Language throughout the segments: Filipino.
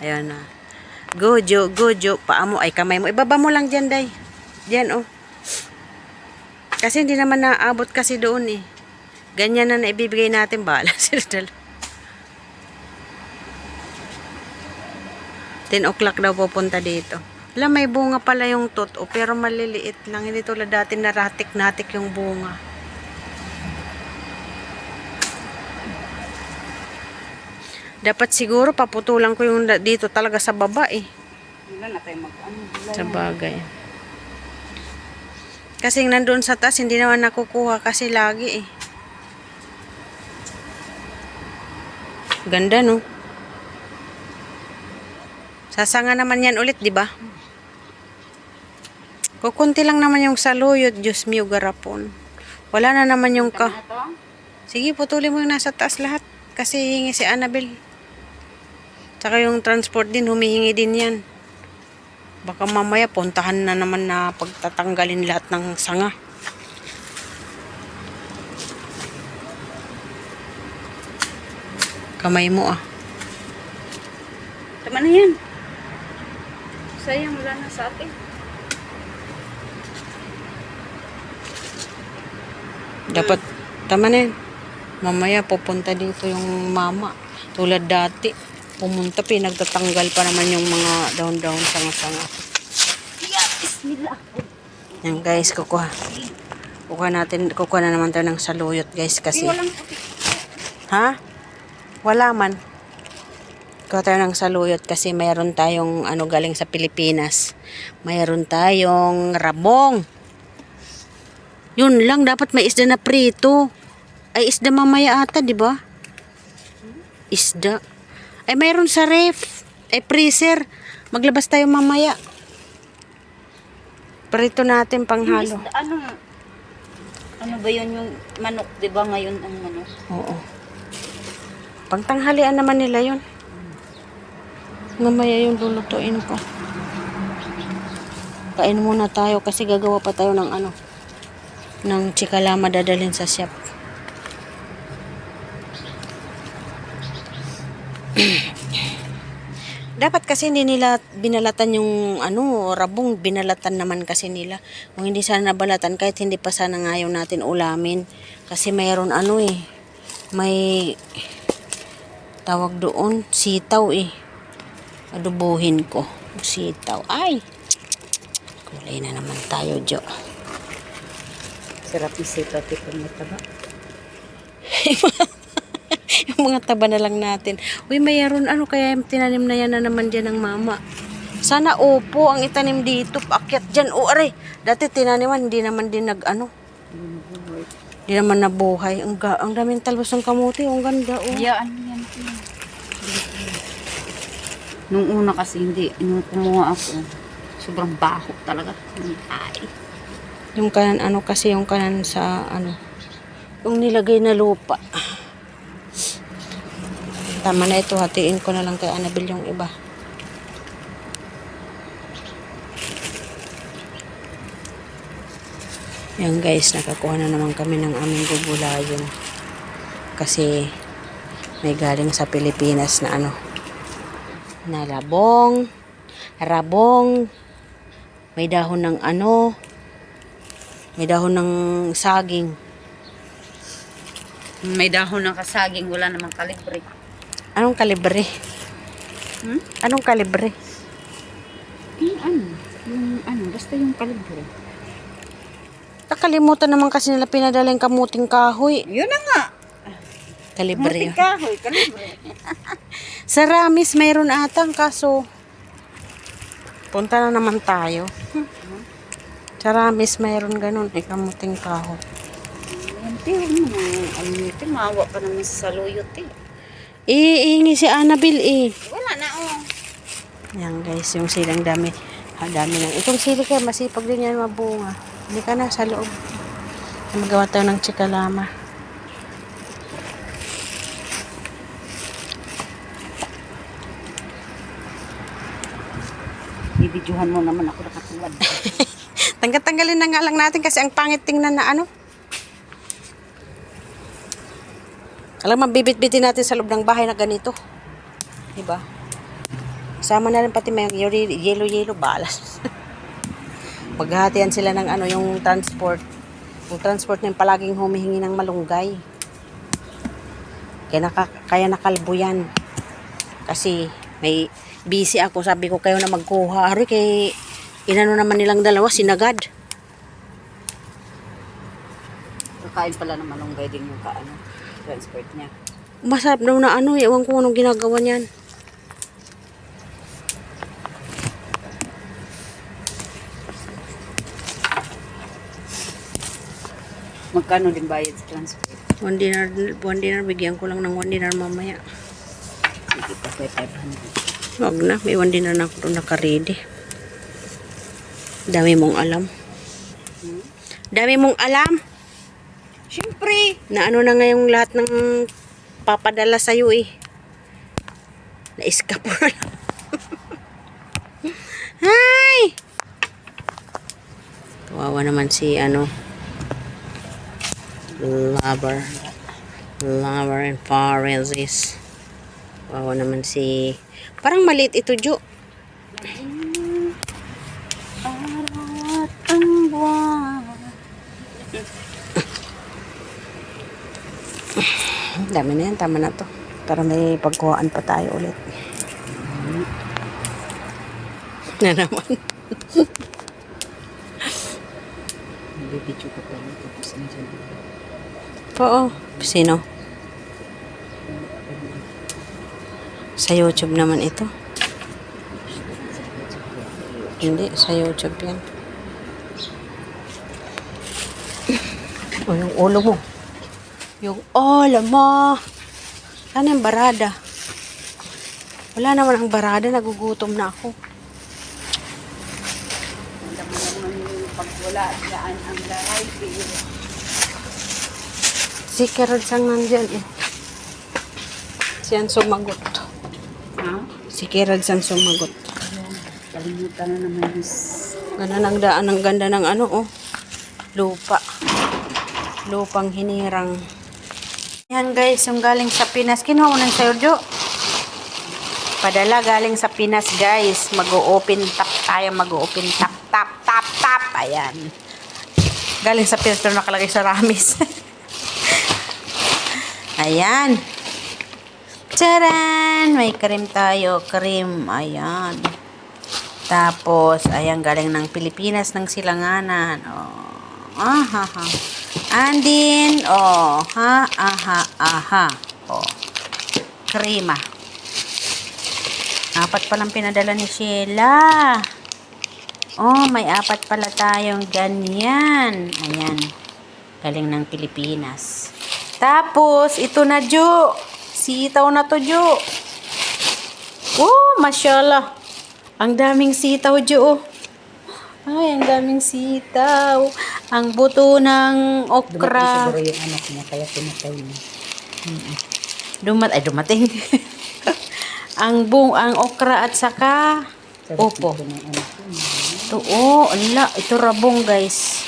Ayan na. Gojo, gojo. Paa mo, ay kamay mo. Ibaba mo lang dyan, day. Dyan, oh. Kasi hindi naman naabot kasi doon, eh. Ganyan na naibibigay natin. Bahala sila dalawa. 10 o'clock daw pupunta dito. Alam, may bunga pala yung totoo, pero maliliit lang. Hindi tulad dati naratik-natik yung bunga. Dapat siguro paputulan ko yung dito talaga sa baba eh. Wala na tayo mag-ano. Sa bagay. Kasi nandun sa taas, hindi naman nakukuha kasi lagi eh. Ganda no? Sasanga naman yan ulit, di ba? Kukunti lang naman yung saluyot, Diyos mio, garapon. Wala na naman yung ka. Sige, putulin mo yung nasa taas lahat. Kasi hingi si Annabel. Tsaka yung transport din, humihingi din yan. Baka mamaya puntahan na naman na pagtatanggalin lahat ng sanga. Kamay mo ah. Tama na yan. Sayang, wala na sa atin. Dapat, tama na yan. Mamaya pupunta dito yung mama. Tulad dati. Pumunta, pinagtatanggal pa naman yung mga daon-daon sanga-sanga. Yeah, bismillah. Yan guys, kukuha. Kukuha na naman tayo ng saluyot guys kasi. Walang puti. Ha? Wala man. Kuha tayo ng saluyot kasi mayroon tayong ano galing sa Pilipinas. Mayroon tayong rabong. Yun lang, dapat may isda na prito. Ay, isda mamaya ata, di ba? Isda. Ay, mayroon sa ref. Ay, freezer. Maglabas tayo mamaya. Prito natin panghalo. Ano ba yun yung manok, di ba ngayon ang manok? Oo. Pangtanghalian naman nila yun. Mamaya yung lulutuin ko. Kain muna tayo kasi gagawa pa tayo ng ano. Ng chikalama dadalhin sa shop. Dapat kasi hindi nila binalatan yung ano, rabong binalatan naman kasi nila. Kung hindi sana nabalatan kahit hindi pa sana ngayon natin ulamin. Kasi mayroon ano eh. May tawag doon, sitaw eh. Adubuhin ko. Sitaw. Ay! Kulay na naman tayo, Jo. Sarap yung sitaw, tipong mataba. Yung mga taba na lang natin. Uy, mayroon ano kaya yung tinanim na yan na naman dyan ng mama. Sana opo ang itanim dito. Paakyat dyan. O, aray. Dati tinaniman, hindi naman din nag-ano. Hindi naman nabuhay. Ang daming talbos ng kamuti. Ang ganda, oh. Yeah, ano yan? Nung una kasi hindi. Nung kumuha ako, sobrang baho talaga. Ay. Yung kanan, ano kasi yung kanan sa, ano, yung nilagay na lupa. Tama na ito. Hatiin ko na lang kay Annabel yung iba. Yan guys, nakakuha na naman kami ng aming gugulayon. Kasi may galing sa Pilipinas na ano, na rabong, may dahon ng ano, may dahon ng saging. May dahon ng kasaging, wala namang kalibre. Anong kalibre? Anong kalibre? Yung basta yung kalibre. Nakalimutan naman kasi nila pinadala yung kamuting kahoy. Yun na nga. Kalibre yun. Kahoy, kalibre. Sa Ramis mayroon atang kaso punta na naman tayo. Sa Ramis mayroon ganun. Kamuting kahoy. Ito, maawa pa naman sa saluyot eh. Iingi si Annabel eh. Wala na oh. Yan guys, yung silang dami. Dami lang. Itong sili kaya masipag din yan mabunga. Hindi ka na sa loob. Magawa tayo ng chikalama. Bibidyohan mo naman ako nakatuwad. Tanggalin na nga lang natin kasi ang pangit tingnan na ano. Alam, mabibit-bitin natin sa loob ng bahay na ganito. Diba? Kasama na rin pati may yellow balas. Maghahatian sila ng ano, yung transport. Yung transport na yung palaging humihingi ng malunggay. Kaya nakalbo yan. Kasi may busy ako. Sabi ko kayo na magkuha. Ari kay inano naman nilang dalawa, sinagad. Kakain pala ng malunggay din yung transport niya. Masarap daw na ano, ewan ko anong ginagawa niyan. Magkano din bayad sa transport? 1 dinar, bigyan ko lang ng 1 dinar mamaya. Sige pa, 500. Wag na, may 1 dinar na ako doon naka-ready. Dami mong alam. Dami mong alam. Siyempre! Na ano na ngayong lahat ng papadala sa'yo eh. Na-escape na lang. Hi! Kawawa naman si ano. Lover and Paresis. Kawawa naman si... Parang maliit ito, Jo. Araw at ang buwan. Dami na yan, tama na to. Para may pagkuhaan pa tayo ulit. Na naman. Bibidyo ko pa rin. Tapos nandiyan. Oo. Sino? Sa YouTube naman ito. Hindi, sa YouTube yan. O, yung ulo mo. Yung ulo mo. Saan yung barada? Wala naman ang barada. Nagugutom na ako. Alam mo naman yung pag wala dyan ang laray. Si Kerod sang nandyan eh. Siyan sumagot. Ha? Si Kerod sang sumagot. Kalimutan na naman yung... Ganda ng daan. Ang ganda ng ano oh. Lupa. Lupang hinirang. Yan guys, yung galing sa Pinas. Kinuha mo ng sayo, Jo. Padala galing sa Pinas guys. Mag-o-open tap tayo. Mag-o-open tap, tap, tap, tap. Ayan. Galing sa Pinas pero nakalagay sa Ramis. Ayan. Charan! May cream tayo. Cream. Ayan. Tapos, ayan, galing ng Pilipinas, ng Silanganan. Oh. Aha, ha. Andin, oh, ha, aha, aha. Oh. Krema. 4 palang pinadala ni Sheila. Oh, may 4 pala tayong ganyan. Ayan. Galing ng Pilipinas. Tapos, ito na, Jo. Sitaw na to, Jo. Oh, mashallah. Ang daming sitaw, Jo. Ay, ang daming sitaw. Ang buto ng okra. Dumating siguro yung anak niya, kaya pinatay niya. Dumating. ang okra at saka opo. Ito, oh, ala, ito rabong, guys.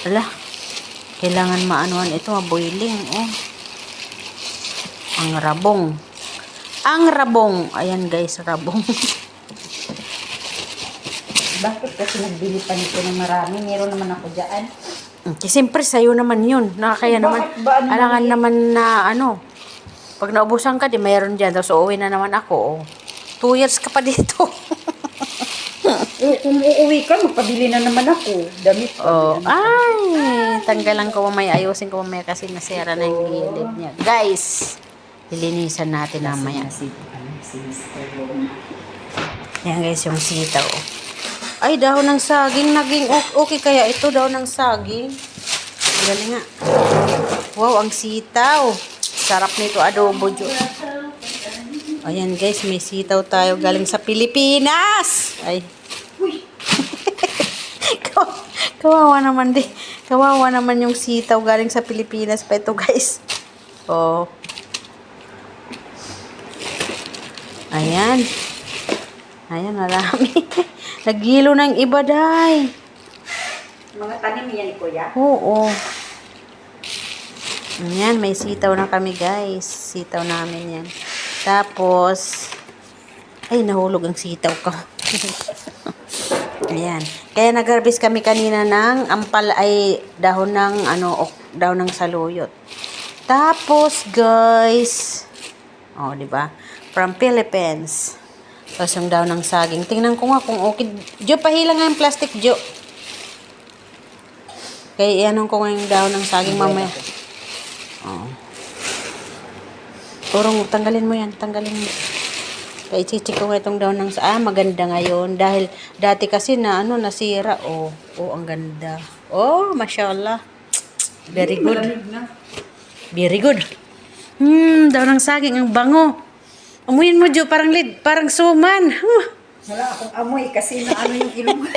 Ala, kailangan maanuhan ito, boiling, oh. Ang rabong. Ayan, guys, rabong. Bakit kasi nagbili pa nito ng marami? Meron naman ako dyan. Kasi siyempre sa'yo naman yun. Kaya naman, alangan naman na ano, pag naubusan ka, di mayroon dyan. Tapos uuwi na naman ako. Oh. 2 years ka pa dito. Kung uuwi ka, magpabili na naman ako. Damit pa. Oh, ay, tanggalan ko mamaya. Ayusin ko mamaya kasi nasira na yung gilid niya. Guys, lilinisan natin mamaya. Yan guys, yung sitaw. Ay, dahon ng saging. Naging okay kaya ito, dahon ng saging. Galing nga. Wow, ang sitaw. Sarap nito, adobo, Jo. Ayan guys, may sitaw tayo galing sa Pilipinas. Ay. Kawawa naman di. Kawawa naman yung sitaw galing sa Pilipinas pa ito, guys. Oh. Ayan. Ayan, marami. Nagilo ng iba, day. Mga tanim yan, kuya? Oo. Ayan, may sitaw na kami, guys. Sitaw namin yan. Tapos, Ay, nahulog ang sitaw ko. Ayan. Kaya nag-harvest kami kanina ng ampal ay dahon ng dahon ng saluyot. Tapos, guys, di ba? From Philippines. Tapos yung dahon ng saging. Tingnan ko nga kung okay. Jo, pahila nga yung plastic, Jo. Kaya ianong ko nga yung dahon ng saging mamaya. Oo. Turong, tanggalin mo yan. Tanggalin mo. Kaya i-check ko nga itong dahon ng maganda ngayon. Dahil dati kasi nasira. Ang ganda. Mashallah. Very good. Very good. Dahon ng saging. Ang bango. Amuyin mo, Jo. Parang suman. Wala akong amoy kasi yung ilong.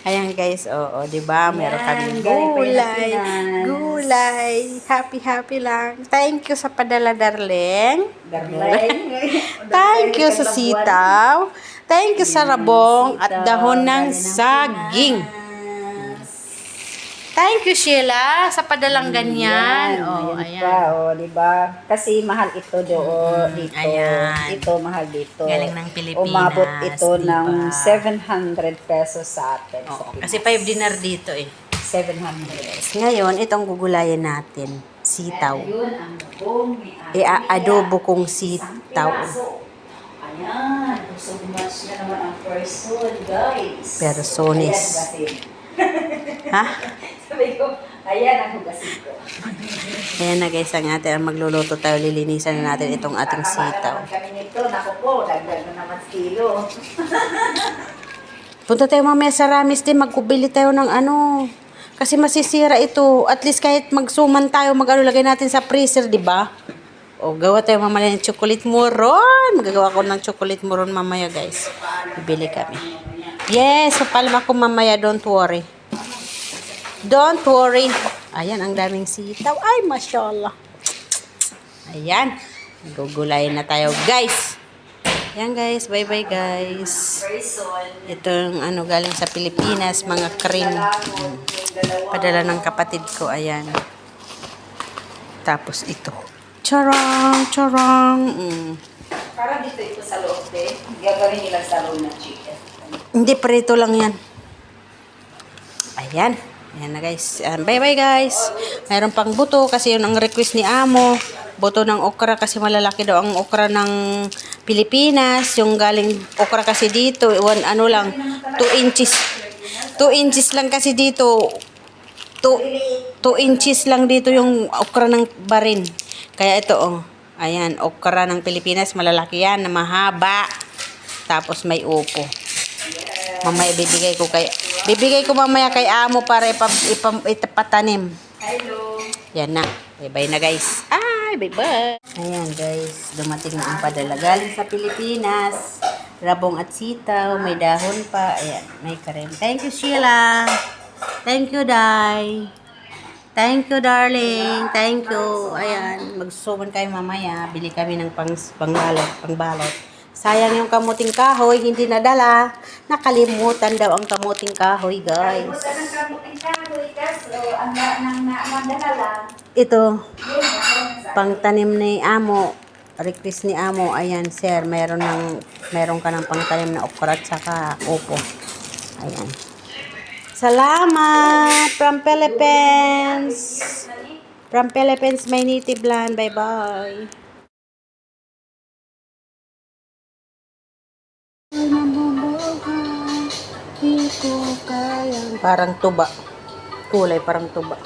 Ayan guys, diba? Meron kaming galing pa yung gulay. Happy lang. Thank you sa padala, darling. Thank you sa sitaw. Thank you sa rabong at dahon ng saging. Thank you, Sheila, sa padalang ganyan. Ayan. Diba? Kasi mahal ito dito. Ayan. Ito mahal dito. Galing ng Pilipinas. Umabot ito diba? ng 700 pesos sa atin. Kasi 5 dinar dito 700. Ngayon, itong gugulayan natin. Sitaw. Ayun, ang bubong ni Adobo kong sitaw. Ayan. So much na naman ang person, guys. Personis. Ha? Sabi ko, ayan ang hugasin ko. Ayan na guys, ang magluluto tayo. Lilinisan na natin itong ating sitaw. Kami nito, naku po, dagdag na naman kilo. Punta tayo mamaya sa Ramis din. Magkubili tayo ng kasi masisira ito. At least kahit magsuman tayo, lagay natin sa freezer, di ba? Gawa tayo mamaya ng chocolate moron. Magagawa ko ng chocolate moron mamaya, guys. Bibili kami. Yes, papalma ko mamaya. Don't worry. Don't worry. Ayan, ang daming sitaw. Ay, mashallah. Ayan. Gugulayin na tayo, guys. Ayan, guys. Bye-bye, guys. Ito yung galing sa Pilipinas. Mga cream. Padala ng kapatid ko. Ayan. Tapos ito. Charang, charang. Parang dito ito sa loob, gagawin nila sa loob ng chicken. Hindi, prito lang yan. Ayan. Ayan na guys. Bye-bye guys. Mayroon pang buto kasi yun ang request ni Amo. Buto ng okra kasi malalaki daw ang okra ng Pilipinas. Yung galing okra kasi dito, 2 inches. 2 inches lang kasi dito. 2 inches lang dito yung okra ng barin. Kaya ito ayan, okra ng Pilipinas, malalaki yan, na mahaba. Tapos may upo. Mamaya bibigay ko mamaya kay Amo para ipatanim. Hello. Yan na. Bye-bye na guys. Bye-bye. Ayan guys, dumating na ang padala galing sa Pilipinas. Rabong at sitaw, may dahon pa. Ayan, may karem. Thank you, Sheila. Thank you, Day. Thank you, darling. Thank you. Ayan, magsusuman kayo mamaya. Bili kami ng pangbalot. Sayang yung kamuting kahoy, hindi nadala. Nakalimutan daw ang kamuting kahoy, guys. Nakalimutan ang kamuting kahoy, kaso ang nadala lang. Ito, pangtanim ni Amo. Request ni Amo. Ayan, sir, meron ka ng pangtanim na okra at saka upo. Ayan. Salamat from Philippines. From Philippines, my native land. Bye-bye. Parang tuba. Kulay parang tuba.